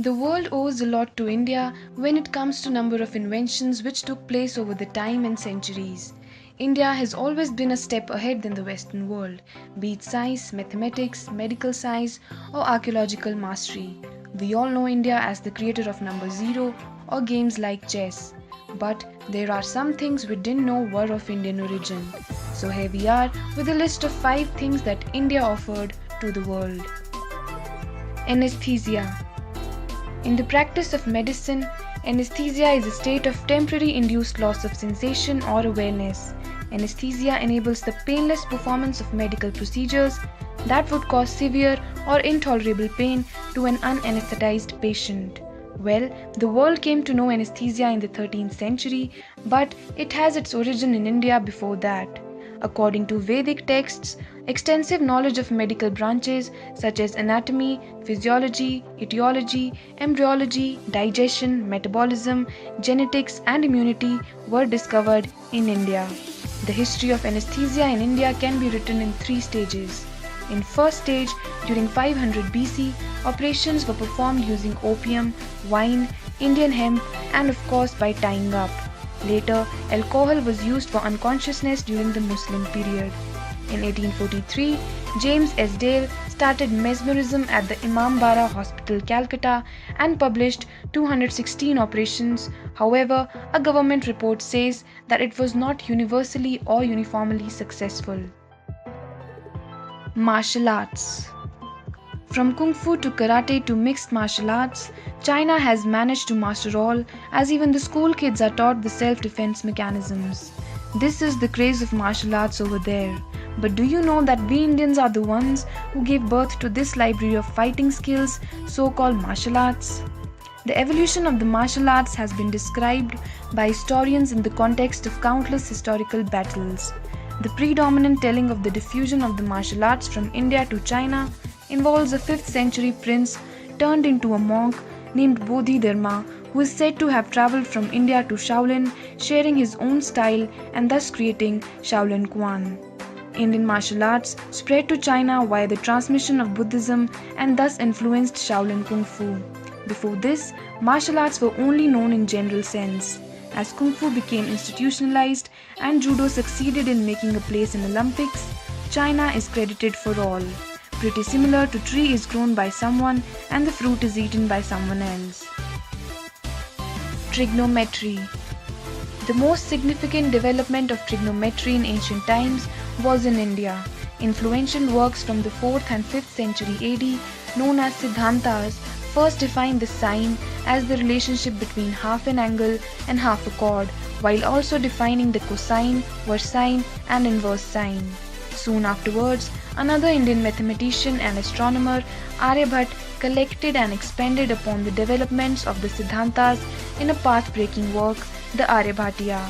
The world owes a lot to India when it comes to number of inventions which took place over the time and centuries. India has always been a step ahead than the Western world, be it science, mathematics, medical science, or archaeological mastery. We all know India as the creator of number zero or games like chess. But there are some things we didn't know were of Indian origin. So here we are with a list of 5 things that India offered to the world. Anesthesia. In the practice of medicine, anesthesia is a state of temporary induced loss of sensation or awareness. Anesthesia enables the painless performance of medical procedures that would cause severe or intolerable pain to an unanesthetized patient. Well, the world came to know anesthesia in the 13th century, but it has its origin in India before that. According to Vedic texts, extensive knowledge of medical branches such as anatomy, physiology, etiology, embryology, digestion, metabolism, genetics, and immunity were discovered in India. The history of anesthesia in India can be written in 3 stages. In first stage, during 500 BC, operations were performed using opium, wine, Indian hemp, and of course by tying up. Later, alcohol was used for unconsciousness during the Muslim period. In 1843, James S. Dale started mesmerism at the Imambara Hospital, Calcutta, and published 216 operations. However, a government report says that it was not universally or uniformly successful. Martial arts. From Kung Fu to Karate to mixed martial arts, China has managed to master all, as even the school kids are taught the self-defense mechanisms. This is the craze of martial arts over there. But do you know that we Indians are the ones who gave birth to this library of fighting skills, so-called martial arts? The evolution of the martial arts has been described by historians in the context of countless historical battles. The predominant telling of the diffusion of the martial arts from India to China involves a 5th century prince turned into a monk named Bodhidharma, who is said to have travelled from India to Shaolin, sharing his own style and thus creating Shaolin Quan. Indian martial arts spread to China via the transmission of Buddhism and thus influenced Shaolin Kung Fu. Before this, martial arts were only known in general sense. As Kung Fu became institutionalized and Judo succeeded in making a place in Olympics, China is credited for all. Pretty similar to tree is grown by someone and the fruit is eaten by someone else. Trigonometry. The most significant development of trigonometry in ancient times was in India. Influential works from the 4th and 5th century AD, known as Siddhantas, first defined the sine as the relationship between half an angle and half a chord, while also defining the cosine, versine, and inverse sine. Soon afterwards, another Indian mathematician and astronomer, Aryabhat, collected and expanded upon the developments of the Siddhantas in a path-breaking work, the Aryabhatiya.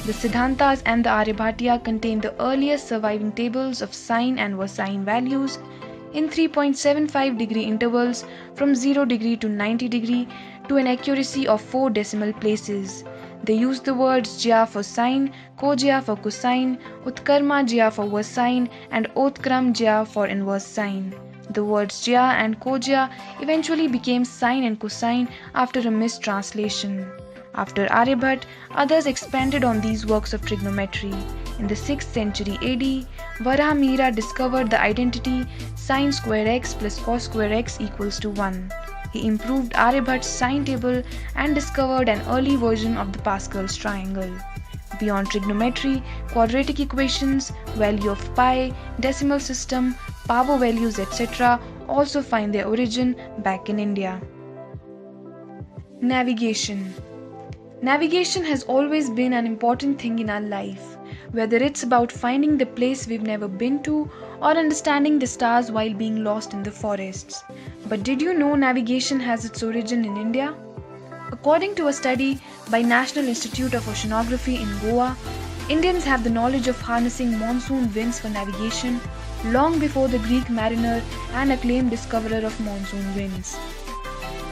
The Siddhantas and the Aryabhatiya contain the earliest surviving tables of sine and versine values in 3.75 degree intervals from 0 degree to 90 degree to an accuracy of 4 decimal places. They use the words jya for sine, kojya for cosine, utkarma jya for versine, and otkram jya for inverse sine. The words jya and kojya eventually became sine and cosine after a mistranslation. After Aryabhat, others expanded on these works of trigonometry. In the 6th century AD, Varahamihira discovered the identity sine square x plus cos square x equals to 1. He improved Aryabhat's sine table and discovered an early version of the Pascal's triangle. Beyond trigonometry, quadratic equations, value of pi, decimal system, power values, etc. also find their origin back in India. Navigation. Navigation has always been an important thing in our life, whether it's about finding the place we've never been to or understanding the stars while being lost in the forests. But did you know navigation has its origin in India? According to a study by National Institute of Oceanography in Goa, Indians have the knowledge of harnessing monsoon winds for navigation long before the Greek mariner and acclaimed discoverer of monsoon winds.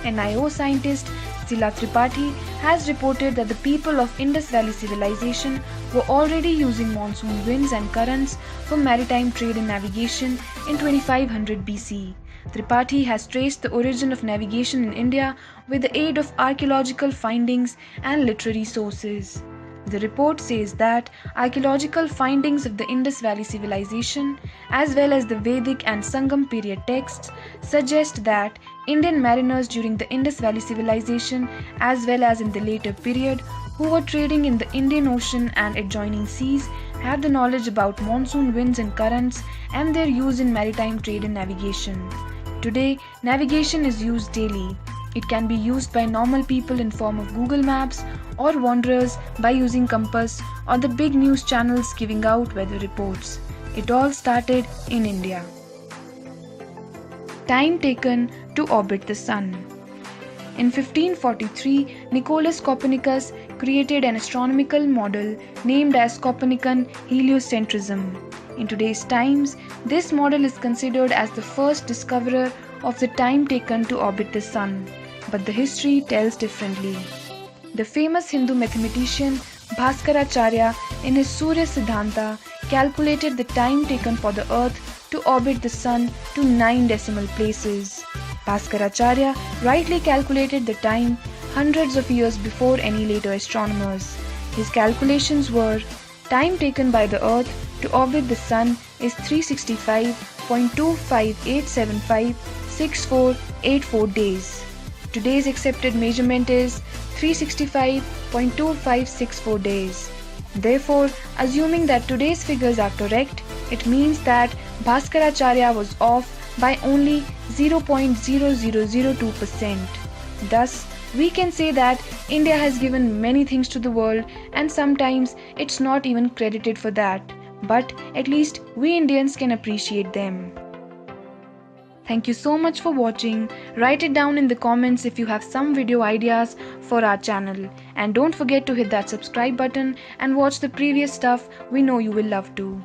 NIO scientist Sila Tripathi has reported that the people of Indus Valley civilization were already using monsoon winds and currents for maritime trade and navigation in 2500 BC. Tripathi has traced the origin of navigation in India with the aid of archaeological findings and literary sources. The report says that archaeological findings of the Indus Valley civilization, as well as the Vedic and Sangam period texts, suggest that Indian mariners during the Indus Valley civilization, as well as in the later period, who were trading in the Indian Ocean and adjoining seas, had the knowledge about monsoon winds and currents and their use in maritime trade and navigation. Today, navigation is used daily. It can be used by normal people in form of Google Maps or wanderers by using compass or the big news channels giving out weather reports. It all started in India. Time taken to orbit the sun. In 1543, Nicholas Copernicus created an astronomical model named as Copernican heliocentrism. In today's times, this model is considered as the first discoverer of the time taken to orbit the sun. But the history tells differently. The famous Hindu mathematician Bhaskaracharya in his Surya Siddhanta calculated the time taken for the earth to orbit the sun to 9 decimal places. Bhaskaracharya rightly calculated the time hundreds of years before any later astronomers. His calculations were: time taken by the earth to orbit the sun is 365.25875.6484 days. Today's accepted measurement is 365.2564 days. Therefore, assuming that today's figures are correct, it means that Bhaskaracharya was off by only 0.0002%. Thus, we can say that India has given many things to the world, and sometimes it's not even credited for that. But at least we Indians can appreciate them. Thank you so much for watching. Write it down in the comments if you have some video ideas for our channel. And don't forget to hit that subscribe button and watch the previous stuff. We know you will love to.